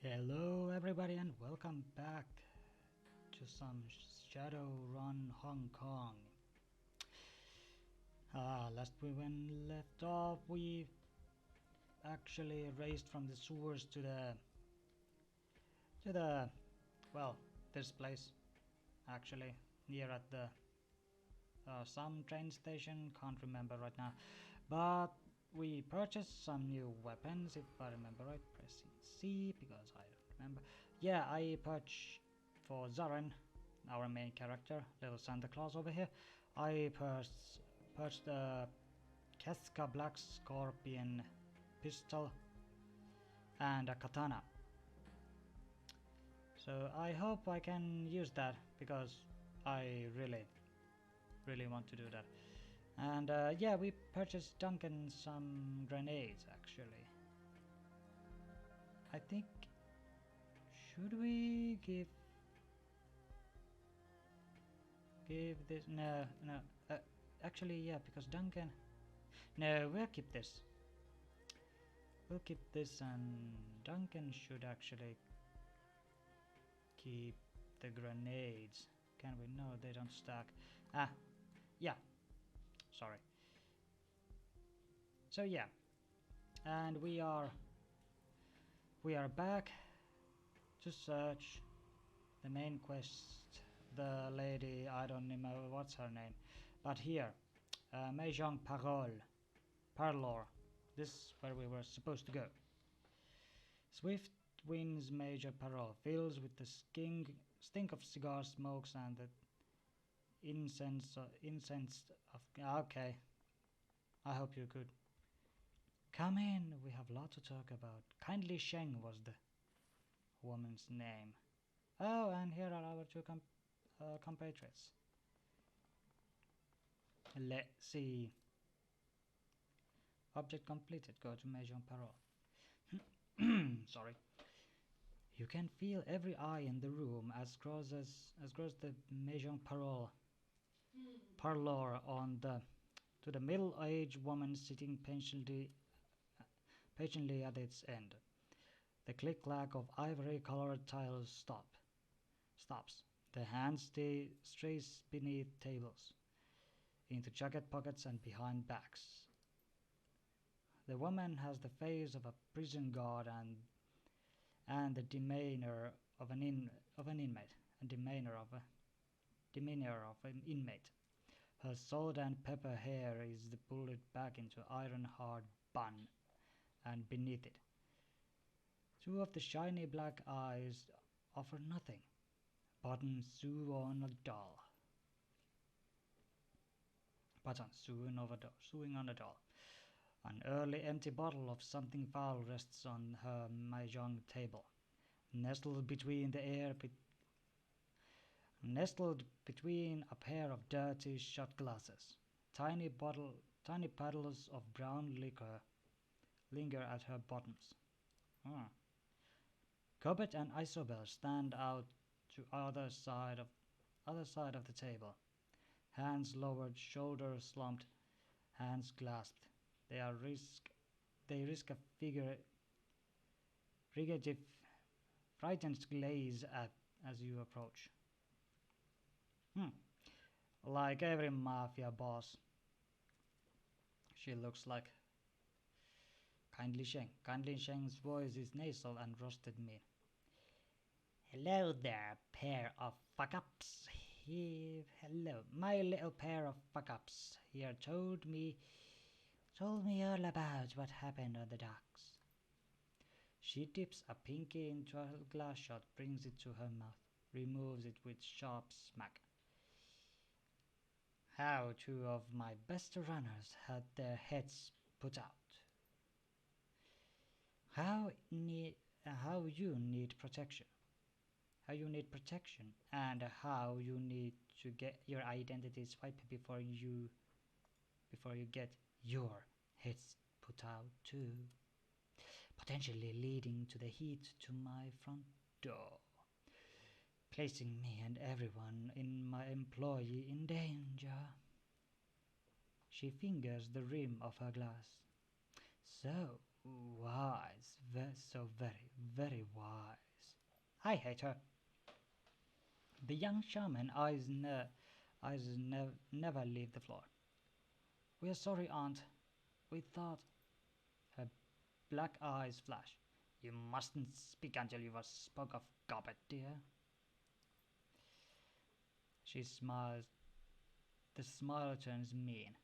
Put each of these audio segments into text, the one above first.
Hello everybody and welcome back to some Shadowrun Hongkong. Last when we left off we actually raced from the sewers to the well, this place actually near at the some train station, can't remember right now, but we purchased some new weapons, if I remember right, pressing C because I don't remember. Yeah, I purchased for Zaren, our main character, little Santa Claus over here. I purchased the Casca Black Scorpion pistol and a katana. So I hope I can use that because I really want to do that. And yeah, we purchased Duncan some grenades actually. I think, should we give this? No, actually yeah, because Duncan, no, we'll keep this. We'll keep this, and Duncan should actually keep the grenades. Can we? No, they don't stack. Yeah, sorry. So yeah, and we are back to search the main quest. The lady, I don't know what's her name, but here, Maison Parlor. This is where we were supposed to go. Swift winds Major Parole, fills with the stink of cigar smokes and the incense of. Okay, I hope you're good. Come in, we have a lot to talk about. Kindly Sheng was the woman's name. Oh, and here are our two compatriots. Let's see. Object completed. Go to Maison Parole. Sorry. You can feel every eye in the room as grows the Maison Parlor on to the middle-aged woman sitting patiently at its end. The click-clack of ivory-colored tiles stops. The hands strays beneath tables, into jacket pockets and behind backs. The woman has the face of a prison guard and the demeanor of an inmate. Her salt and pepper hair is pulled back into iron-hard bun, and beneath it, two of the shiny black eyes offer nothing. Button sew on a doll. Sewing on a doll. An early empty bottle of something foul rests on her mahjong table, nestled between a pair of dirty shot glasses. Tiny paddles of brown liquor linger at her bottoms. Cobbett and Isobel stand out to other side of the table, hands lowered, shoulders slumped, hands clasped. They risk a figurative, frightened glaze as you approach. Like every mafia boss, she looks like Kindly Sheng. Kindly Sheng's voice is nasal and rusted mean. Hello there, pair of fuck-ups. Hello, my little pair of fuck-ups here told me all about what happened on the docks. She dips a pinky into a glass shot, brings it to her mouth, removes it with sharp smack. How two of my best runners had their heads put out. How you need protection. And how you need to get your identity swiped before you get your heads put out too, potentially leading to the heat to my front door, placing me and everyone in my employ in danger. She fingers the rim of her glass. So, Wise, so very, very wise. I hate her. The young shaman never leave the floor. We are sorry, Aunt. We thought. Her black eyes flash. You mustn't speak until you have spoke of Gobbet, dear. She smiles. The smile turns mean.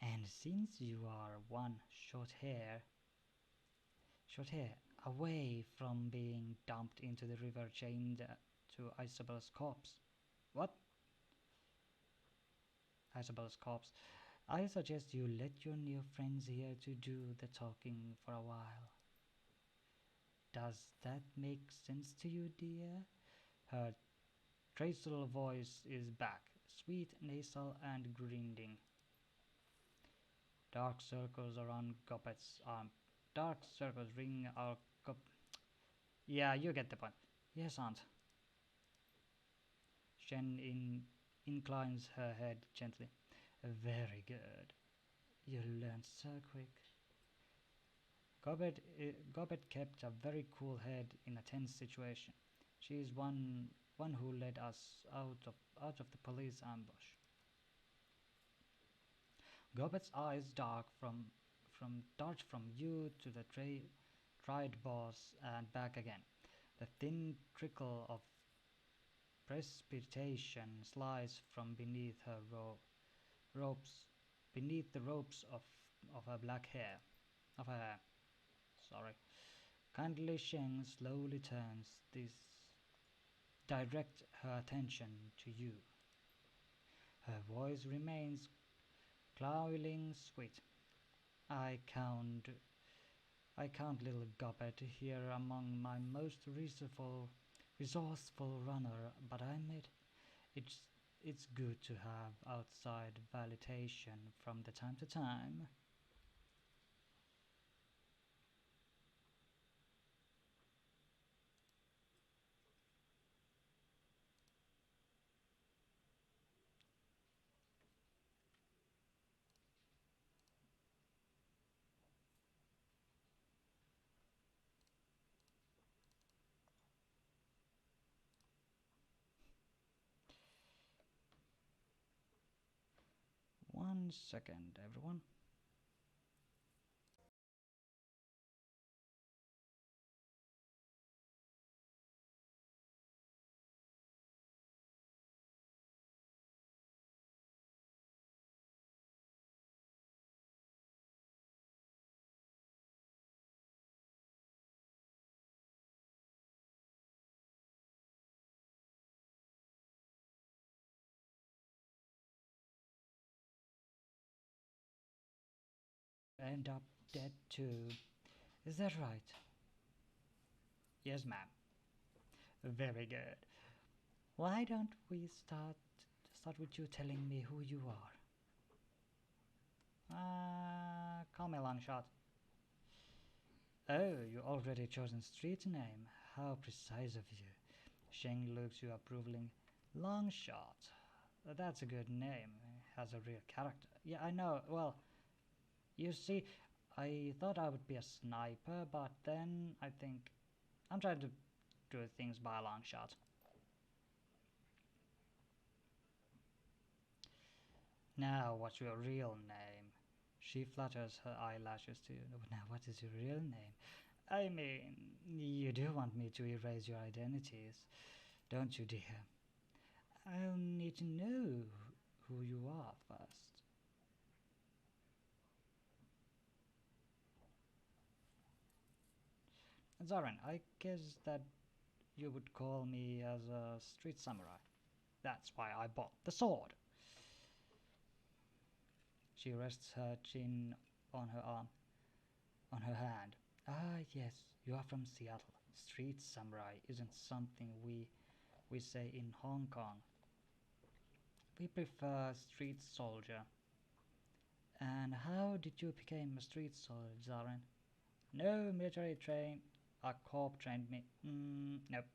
And since you are one short hair away from being dumped into the river chained to Isabel's corpse. What? Isabel's corpse. I suggest you let your new friends here to do the talking for a while. Does that make sense to you, dear? Her traceable voice is back, sweet, nasal, and grinding. Dark circles around Goppet's arm. Dark circles ring our Gop. Yeah, you get the point. Yes, Aunt. Shen inclines her head gently. Very good. You learned so quick. Gobbet kept a very cool head in a tense situation. She is one who led us out of the police ambush. Gobbet's eyes dart from you to the tried boss and back again. The thin trickle of precipitation slides from beneath her ropes, beneath the ropes of her black hair, of her hair. Sorry. Kindly Sheng slowly turns this direct her attention to you. Her voice remains cloying sweet. I count little Gobbet here among my most resourceful runner, but I admit it's good to have outside validation from the time to time. One second, everyone. End up dead too. Is that right? Yes, ma'am. Very good. Why don't we start with you telling me who you are? Call me Longshot. Oh, you already chosen street name. How precise of you. Sheng looks you approving. Longshot. That's a good name. Has a real character. Yeah, I know. Well, you see, I thought I would be a sniper, but then I think I'm trying to do things by a long shot. Now, what's your real name? She flutters her eyelashes to you. Now, what is your real name? I mean, you do want me to erase your identities, don't you, dear? I'll need to know who you are first. Zarin, I guess that you would call me as a street samurai. That's why I bought the sword. She rests her chin on her arm, on her hand. Ah, yes, you are from Seattle. Street samurai isn't something we say in Hong Kong. We prefer street soldier. And how did you become a street soldier, Zarin? No military train. A corp trained me. Nope.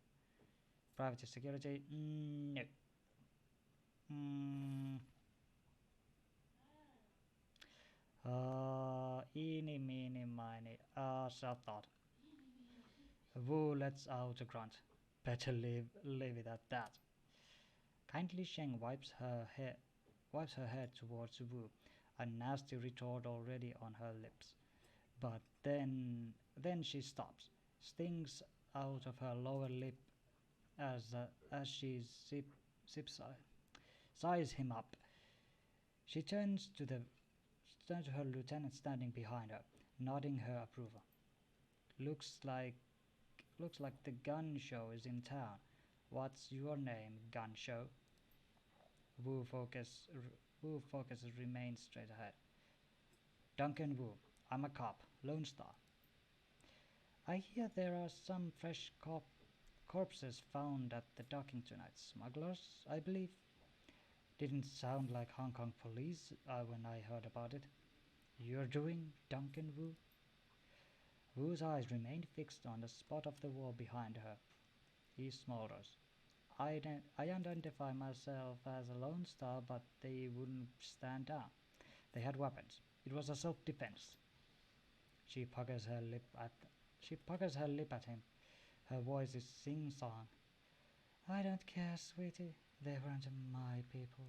Private security. Nope. Eeny, meeny, miny, self-thought. Wu lets out a grunt. Better leave it at that. Kindly Sheng wipes her head towards Wu, a nasty retort already on her lips. But then she stops, stings out of her lower lip as she sighs him up. She turns to her lieutenant standing behind her, nodding her approval. Looks like the gun show is in town. What's your name, gun show? Wu focus Wu focuses remains straight ahead. Duncan Wu. I'm a cop. Lone Star. I hear there are some fresh corpses found at the docking tonight. Smugglers, I believe. Didn't sound like Hong Kong police when I heard about it. You're doing, Duncan Wu? Wu's eyes remained fixed on the spot of the wall behind her. He smolders. I identify myself as a Lone Star, but they wouldn't stand down. They had weapons. It was a self-defense. She puckers her lip at him. Her voice is sing-song. I don't care, sweetie. They weren't my people.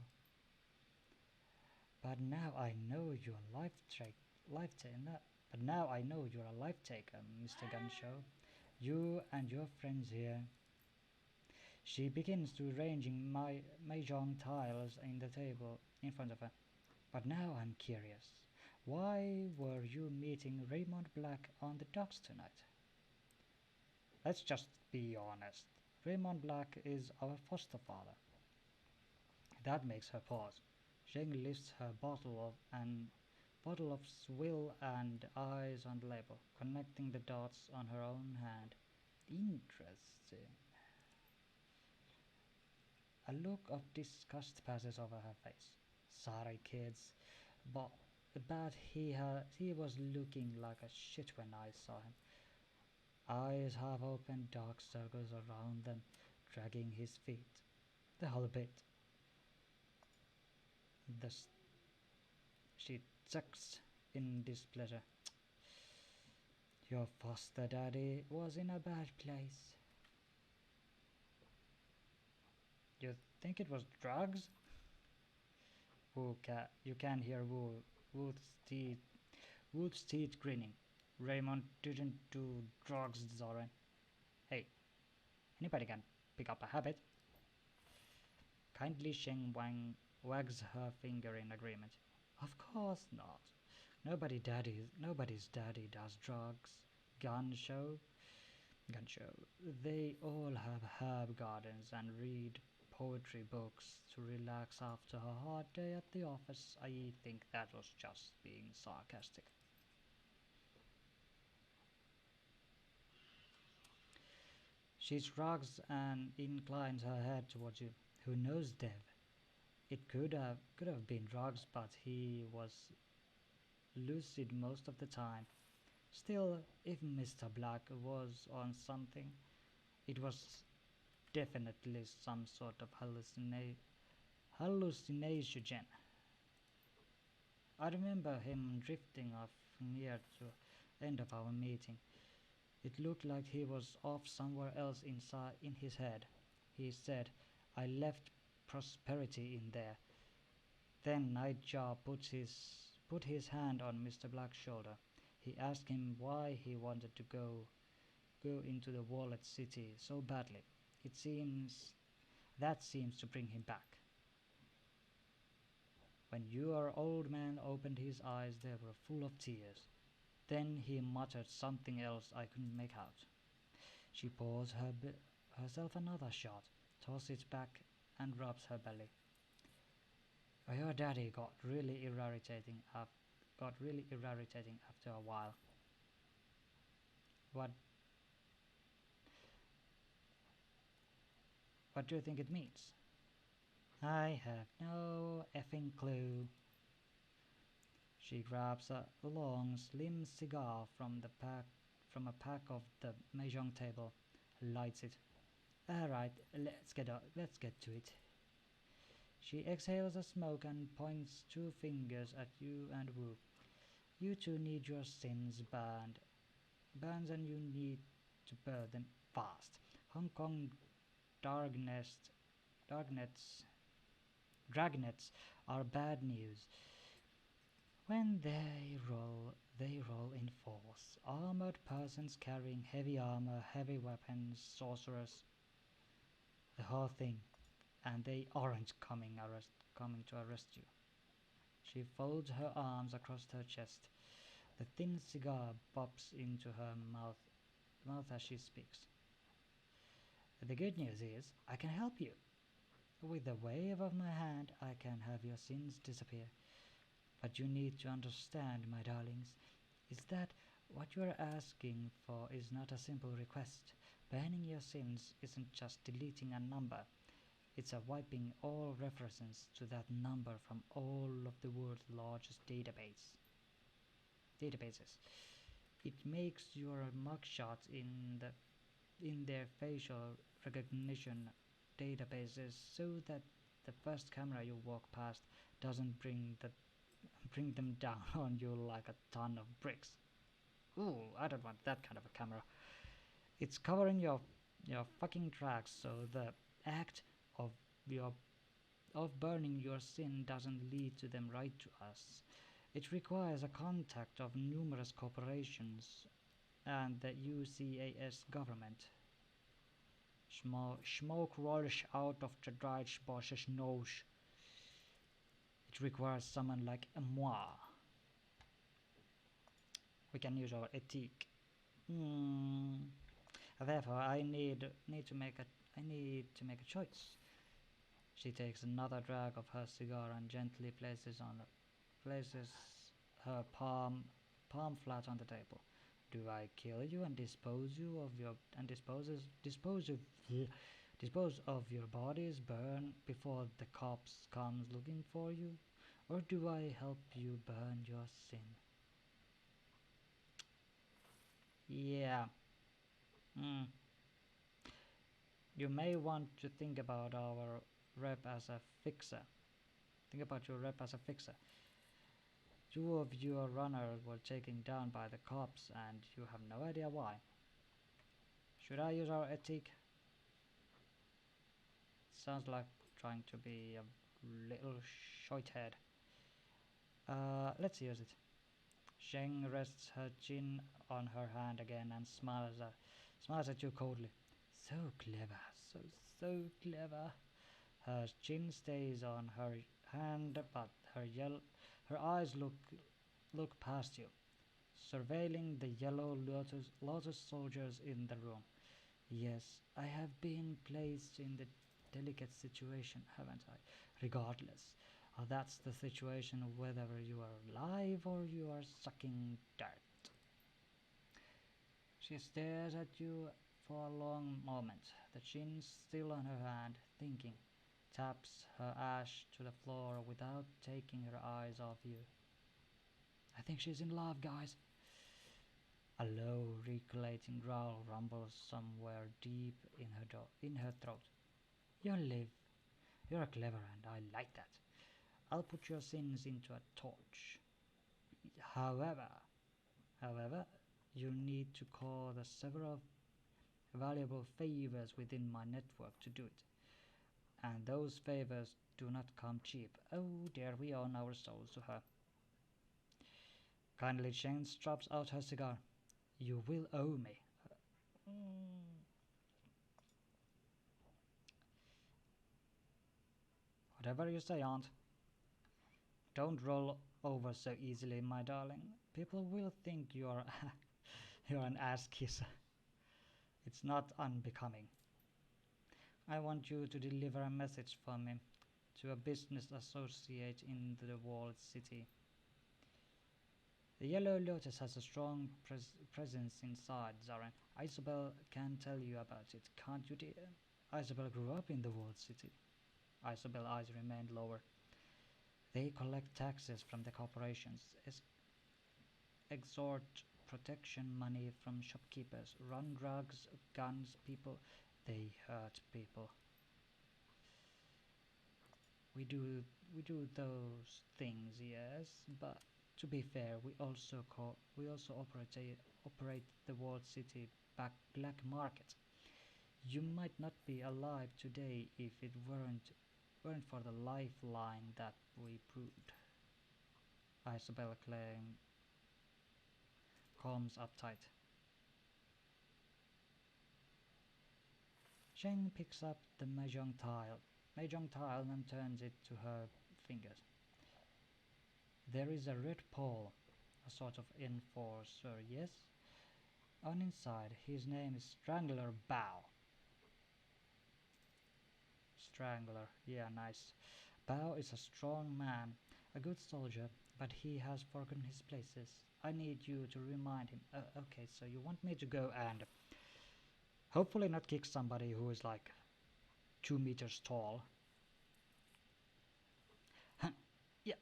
But now I know you're a life taker, Mr. Gunshow. You and your friends here. She begins to arranging mahjong tiles in the table in front of her. But now I'm curious. Why were you meeting Raymond Black on the docks tonight? Let's just be honest. Raymond Black is our foster father. That makes her pause. Sheng lifts her bottle of swill and eyes on the label, connecting the dots on her own hand. Interesting. A look of disgust passes over her face. Sorry, kids, but he was looking like a shit when I saw him. Eyes half open, dark circles around them, dragging his feet. The whole bit. She chucks in displeasure. Your foster daddy was in a bad place. You think it was drugs? You can hear Wood's teeth grinning. Raymond didn't do drugs, Zoran. Hey, anybody can pick up a habit. Kindly Sheng Wang wags her finger in agreement. Of course not. Nobody's daddy does drugs. Gun show. They all have herb gardens and read poetry books to relax after a hard day at the office. I think that was just being sarcastic. She shrugs and inclines her head towards you. Who knows, Dev? It could have been drugs, but he was lucid most of the time. Still, if Mr. Black was on something, it was definitely some sort of hallucination. I remember him drifting off near to the end of our meeting. It looked like he was off somewhere else inside in his head. He said, I left prosperity in there. Then Nightjar put his hand on Mr. Black's shoulder. He asked him why he wanted to go into the Wallet City so badly. That seems to bring him back. When your old man opened his eyes, they were full of tears. Then he muttered something else I couldn't make out. She pours herself another shot, tosses it back, and rubs her belly. Your daddy got really irritating after a while. What do you think it means? I have no effing clue. She grabs a long, slim cigar from a pack of the mahjong table, lights it. All right, let's get to it. She exhales a smoke and points two fingers at you and Wu. You two need your sins burned. Burns and you need to burn them fast. Hong Kong darknets, darknets, dragnets are bad news. When they roll in force. Armored persons carrying heavy armor, heavy weapons, sorcerers, the whole thing. And they aren't coming to arrest you. She folds her arms across her chest. The thin cigar pops into her mouth as she speaks. The good news is, I can help you. With a wave of my hand, I can have your sins disappear. But you need to understand, my darlings, is that what you are asking for is not a simple request. Banning your sins isn't just deleting a number. It's a wiping all references to that number from all of the world's largest databases. It makes your mugshots in their facial recognition databases so that the first camera you walk past doesn't bring them down on you like a ton of bricks. Ooh, I don't want that kind of a camera. It's covering your fucking tracks, so the act of burning your sin doesn't lead to them right to us. It requires a contact of numerous corporations and the UCAS government. Smoke rolls out of the dried boss's nose. It requires someone like moi. We can use our ethique. Therefore, I need to make a choice. She takes another drag of her cigar and gently places her palm flat on the table. Do I kill you and dispose of your bodies, burn before the cops comes looking for you, or do I help you burn your sin? Yeah. You may want to think about our rep as a fixer. Think about your rep as a fixer. Two of your runners were taken down by the cops and you have no idea why. Should I use our ethique? Sounds like trying to be a little shithead. Let's use it. Sheng rests her chin on her hand again and smiles at you coldly. So clever, so clever. Her chin stays on her hand, but her eyes look past you, surveilling the yellow lotus soldiers in the room. Yes, I have been placed in the delicate situation, haven't I? Regardless, that's the situation whether you are alive or you are sucking dirt. She stares at you for a long moment, the chin still on her hand, thinking, taps her ash to the floor without taking her eyes off you. I think she's in love, guys. A low, reculating growl rumbles somewhere deep in her throat. You live. You're clever and I like that. I'll put your sins into a torch. However, you need to call the several valuable favors within my network to do it. And those favors do not come cheap. Oh dear, we owe our souls to her. Kindly Shane drops out her cigar. You will owe me. Whatever you say, Aunt. Don't roll over so easily, my darling. People will think you're an ass kisser. It's not unbecoming. I want you to deliver a message for me to a business associate in the walled city. The Yellow Lotus has a strong presence inside, Zaren. Isabel can tell you about it, can't you, dear? Isabel grew up in the walled city. Isabel's eyes remained lower. They collect taxes from the corporations, extort protection money from shopkeepers, run drugs, guns, people. They hurt people. We do those things, yes, but To be fair, we also operate the walled city black market. You might not be alive today if it weren't for the lifeline that we proved. Isabel calms uptight. Sheng picks up the mahjong tile and turns it to her fingers. There is a red pole, a sort of enforcer, yes? On inside, his name is Strangler Bao. Strangler, yeah, nice. Bao is a strong man, a good soldier, but he has forgotten his places. I need you to remind him. Okay, so you want me to go and hopefully not kick somebody who is like 2 meters tall. Yeah,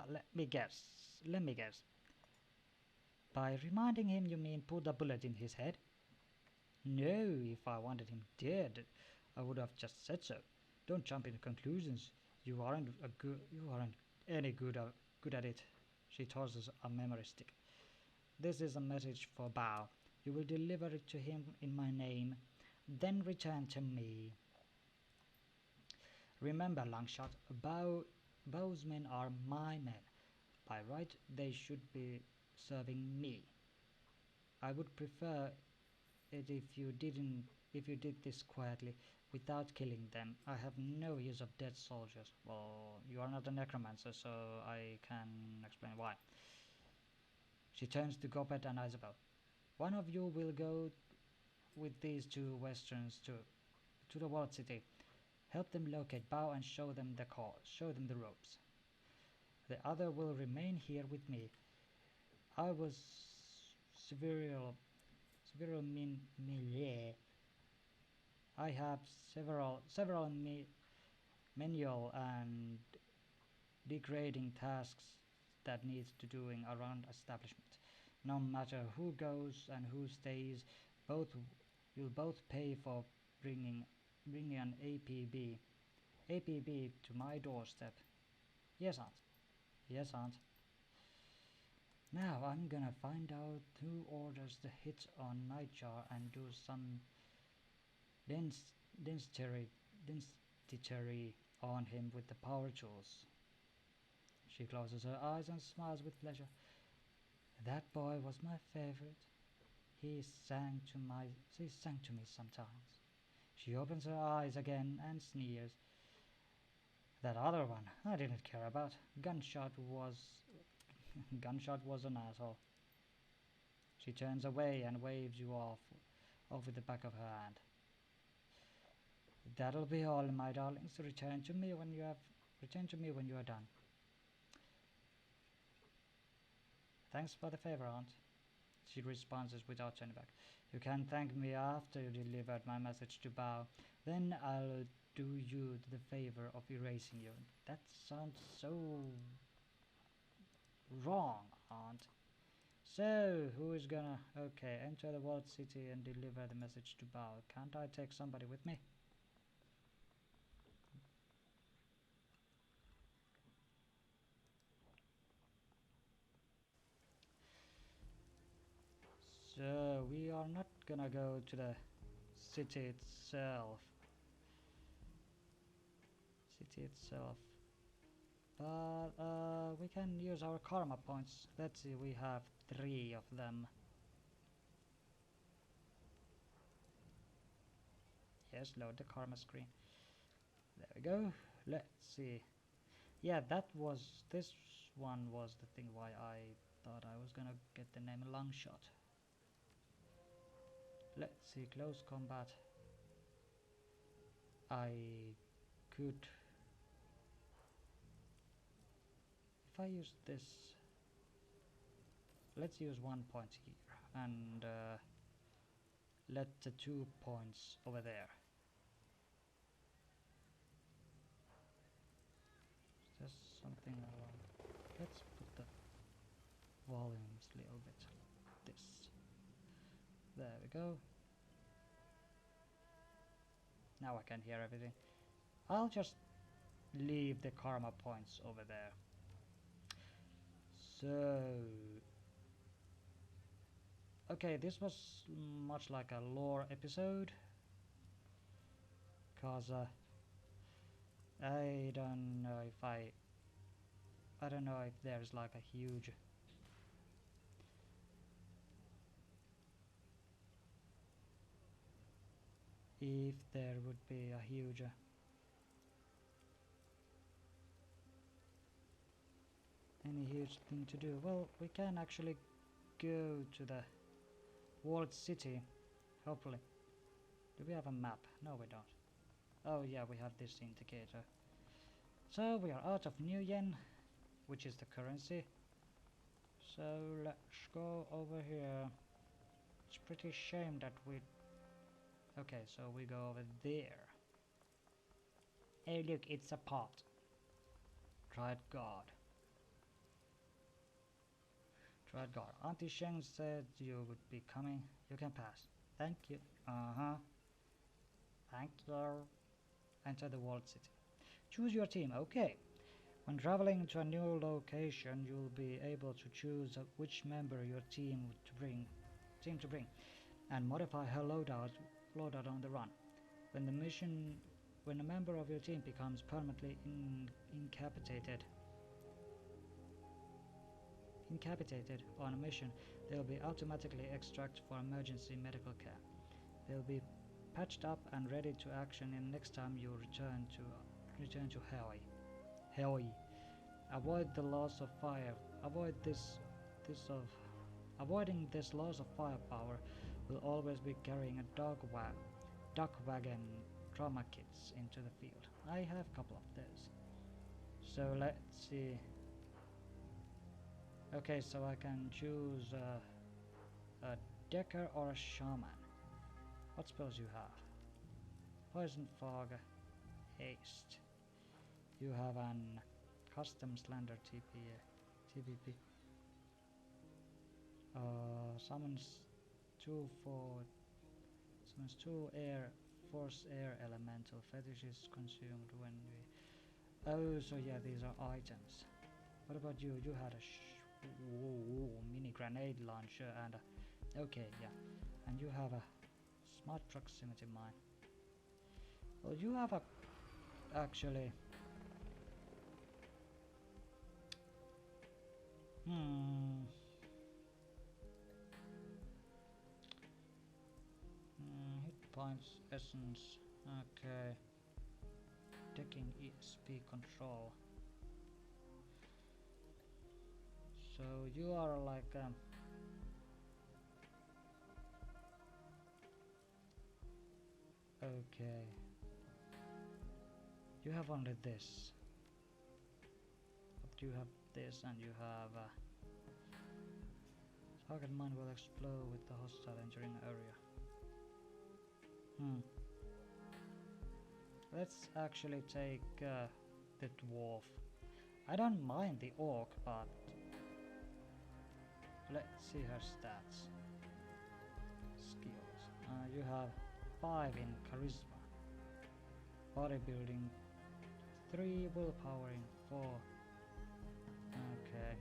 let me guess. By reminding him, you mean put a bullet in his head? No, if I wanted him dead, I would have just said so. Don't jump into conclusions. You aren't any good at it. She tosses a memory stick. This is a message for Bao. You will deliver it to him in my name, then return to me. Remember, Longshot, Bao's men are my men. By right, they should be serving me. I would prefer it if you did this quietly, without killing them. I have no use of dead soldiers. Well, you are not a necromancer, so I can explain why. She turns to Gopet and Isabel. One of you will go with these two westerns to the walled city. Help them locate Bao and show them the ropes. The other will remain here with me. I was several millier. I have several manual and degrading tasks that needs to doing around establishment. No matter who goes and who stays, you'll both pay for bringing an APB to my doorstep. Yes, aunt. Yes, aunt. Now I'm gonna find out who orders the hit on Nightjar and do some density on him with the power tools. She closes her eyes and smiles with pleasure. That boy was my favorite. He sang to me sometimes. She opens her eyes again and sneers. That other one I didn't care about. Gunshot was an asshole. She turns away and waves you off with the back of her hand. That'll be all, my darlings. Return to me when you are done. Thanks for the favor, aunt. She responds without turning back. You can thank me after you delivered my message to Bao. Then I'll do you the favor of erasing you. That sounds so wrong, aunt. So, who is gonna... Okay, enter the walled city and deliver the message to Bao. Can't I take somebody with me? So, we are not gonna go to the city itself. But we can use our karma points. Let's see, we have 3 of them. Yes, load the karma screen. There we go. Let's see. Yeah, this one was the thing why I thought I was gonna get the name Longshot. Let's see, close combat. I could... If I use this... Let's use 1 point here and let the 2 points over there. Is there something along? Let's put the volumes a little bit like this. There we go. Now I can hear everything. I'll just leave the karma points over there. So, okay, this was much like a lore episode, cause I don't know if I don't know if there's like a huge if there would be a huge any huge thing to do. Well, we can actually go to the walled city, hopefully. Do we have a map? No, we don't. Oh yeah, we have this indicator. So we are out of New Yen, which is the currency. So let's go over here. It's pretty shame that we... Okay, so we go over there. Hey look, it's a pot. Tried God. Tried God. Auntie Sheng said you would be coming. You can pass. Thank you. Uh-huh. Thank you. Enter the walled city. Choose your team. Okay. When traveling to a new location, you'll be able to choose which member your team to bring, and modify her loadout on the run. When a member of your team becomes permanently incapacitated on a mission, they'll be automatically extracted for emergency medical care. They'll be patched up and ready to action in next time you return to Hawaii. Avoid the loss of fire. Avoiding this loss of firepower will always be carrying a duck wagon trauma kits into the field. I have a couple of those. So let's see. Okay, so I can choose a decker or a shaman. What spells you have? Poison fog, haste. You have an custom slender TPP. Summons two air force air elemental fetishes consumed when we... Oh, so yeah, these are items. What about you? You had a mini grenade launcher and a... Okay, yeah. And you have a smart proximity mine. Well, you have a... Actually... hit points, essence. Okay. Taking ESP control. So you are like okay. You have only this. But you have this and you have target mine will explode with the hostile entering area. Let's actually take the dwarf. I don't mind the orc, but let's see her stats. Skills. You have 5 in charisma, bodybuilding, 3 willpower in 4. Okay.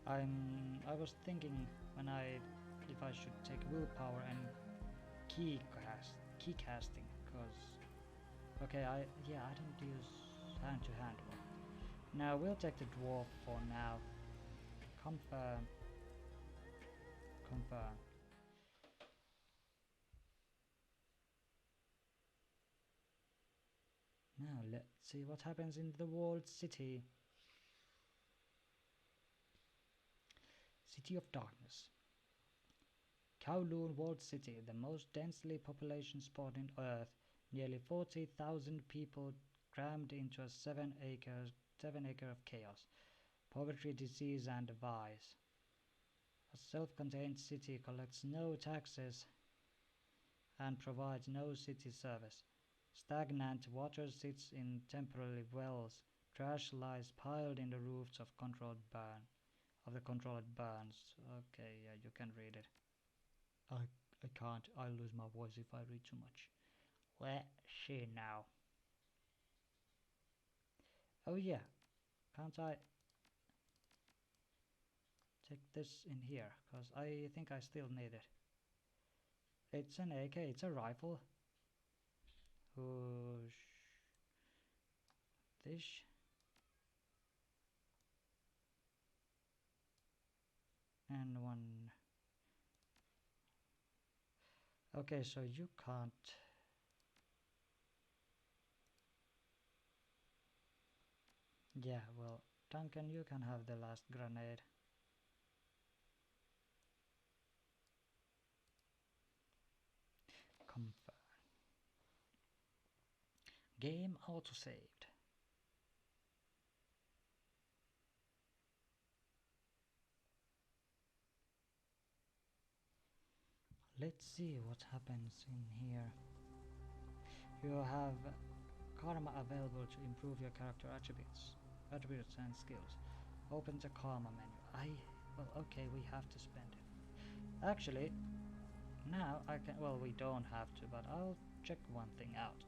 I was thinking if I should take willpower and key casting, because okay, I don't use hand to hand one. Now we'll take the dwarf for now. Confirm. Now let's see what happens in the walled city. City of Darkness. Kowloon Walled City, the most densely population spot in Earth. Nearly 40,000 people crammed into a 7 acre of chaos, poverty, disease, and vice. A self-contained city collects no taxes and provides no city service. Stagnant water sits in temporary wells. Trash lies piled in the roofs of the controlled burns. Okay, yeah, you can read it. I can't. I'll lose my voice if I read too much. Let's see now. Oh yeah, can't I? take this in here, because I think I still need it. It's an AK, it's a rifle. Whoosh. This. And one. Okay, so you can't. Yeah, well, Duncan, you can have the last grenade. Confirm. Game autosaved. Let's see what happens in here. You have karma available to improve your character attributes and skills. Open the karma menu. Well, okay, we have to spend it. Actually, now I can, well, we don't have to, but I'll check one thing out.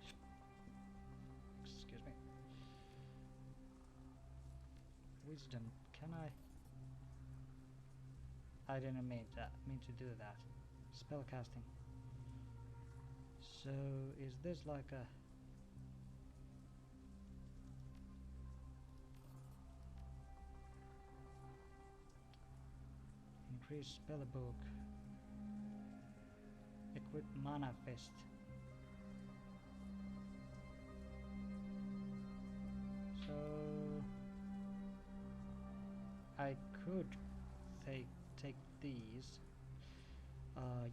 Excuse me. Wisdom, can I didn't mean to do that. Spellcasting. So, is this like a... Increase spell book. Equip mana fist. So I could take these.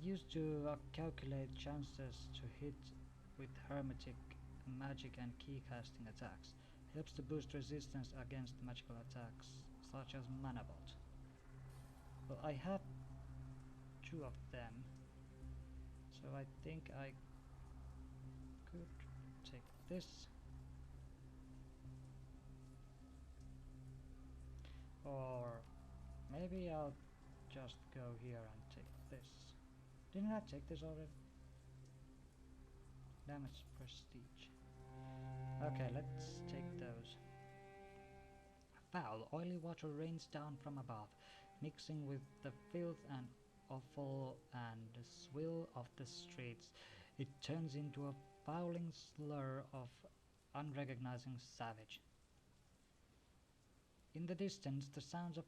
Used to calculate chances to hit with hermetic magic and key casting attacks. Helps to boost resistance against magical attacks such as mana bolt. Well, I have 2 of them, so I think I could take this, or maybe I'll just go here and take this. Didn't I take this already? Damage prestige. Okay, let's take those. Foul, oily water rains down from above, mixing with the filth and offal and the swill of the streets. It turns into a fouling slur of unrecognizing savage. In the distance, the sounds of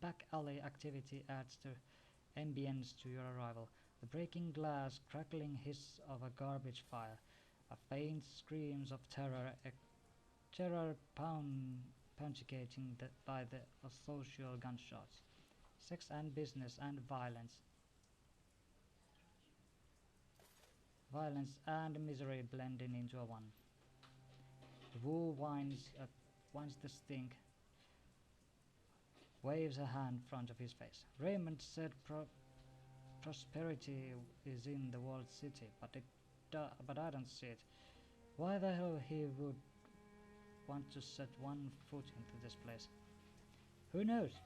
back alley activity adds to ambience to your arrival. The breaking glass, crackling hiss of a garbage fire, a faint screams of terror, punctuating by the social gunshots. Sex and business and violence. Violence and misery blending into a one. The Wu winds the stink, waves a hand in front of his face. Raymond said prosperity is in the walled city, but I don't see it. Why the hell he would want to set one foot into this place? Who knows?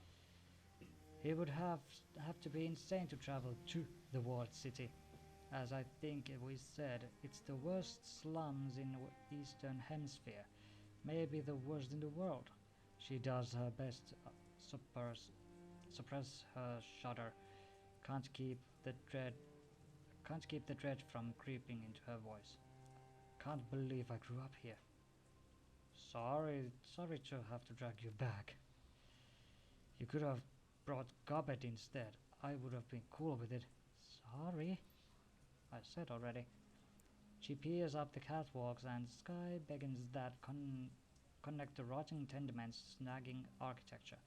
He would have to be insane to travel to the walled city. As I think we said, it's the worst slums in the Eastern Hemisphere, maybe the worst in the world. She does her best to suppress her shudder. Can't keep the dread from creeping into her voice. Can't believe I grew up here. Sorry to have to drag you back. You could have brought Gobbet instead. I would have been cool with it. Sorry. I said already. She peers up the catwalks and sky beckons that connect the rotting tenements, snagging architecture.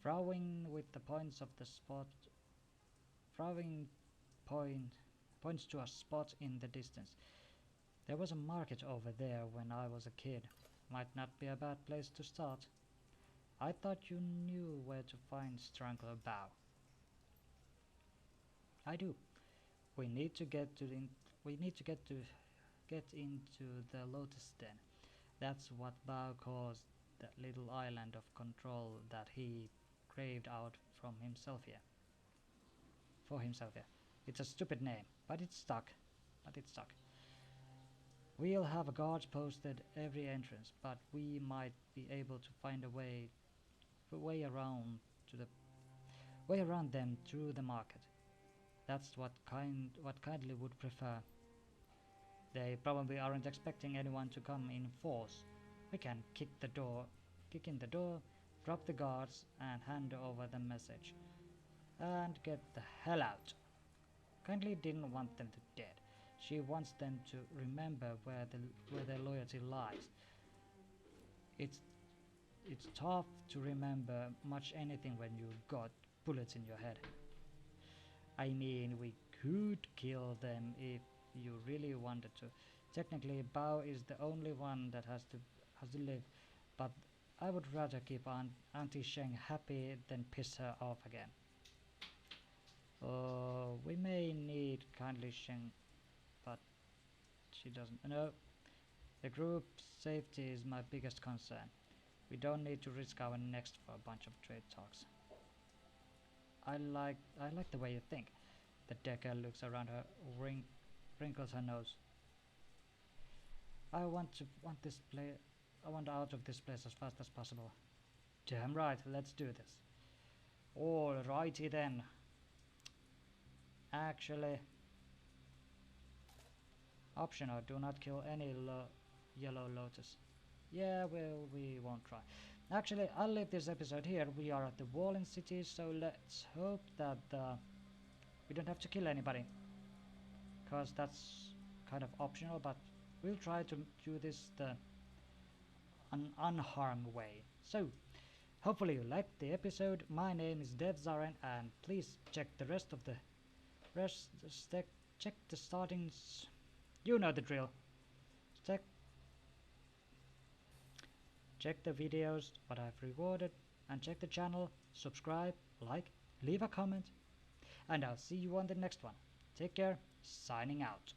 Frowning with the points of the spot. Frowning points to a spot in the distance. There was a market over there when I was a kid. Might not be a bad place to start. I thought you knew where to find Strangler Bow. I do. We need to get into the Lotus Den. That's what Bao calls that little island of control that he craved out for himself here. It's a stupid name, but it's stuck. We'll have guards posted every entrance, but we might be able to find a way around to the way around them through the market. That's what kindly would prefer. They probably aren't expecting anyone to come in force. We can kick in the door, drop the guards, and hand over the message, and get the hell out. Kindly didn't want them to dead. She wants them to remember where their loyalty lies. It's tough to remember much anything when you got bullets in your head. I mean, we could kill them if you really wanted to. Technically, Bao is the only one that has to live, but I would rather keep Auntie Sheng happy than piss her off again. We may need kindly Sheng, but she doesn't. No, the group's safety is my biggest concern. We don't need to risk our necks for a bunch of trade talks. I like the way you think. The Decker looks around her, wrinkles her nose. I want out of this place as fast as possible. Damn right, let's do this. Alrighty then. Actually, optional, do not kill any yellow lotus. Yeah, well, we won't try. Actually, I'll leave this episode here. We are at the Walling City, so let's hope that we don't have to kill anybody, because that's kind of optional, but we'll try to do this an unharmed way. So, hopefully you liked the episode. My name is DevZaren, and please check the rest of the check the startings. You know the drill. Check the videos, what I've recorded, and check the channel, subscribe, like, leave a comment, and I'll see you on the next one. Take care, signing out.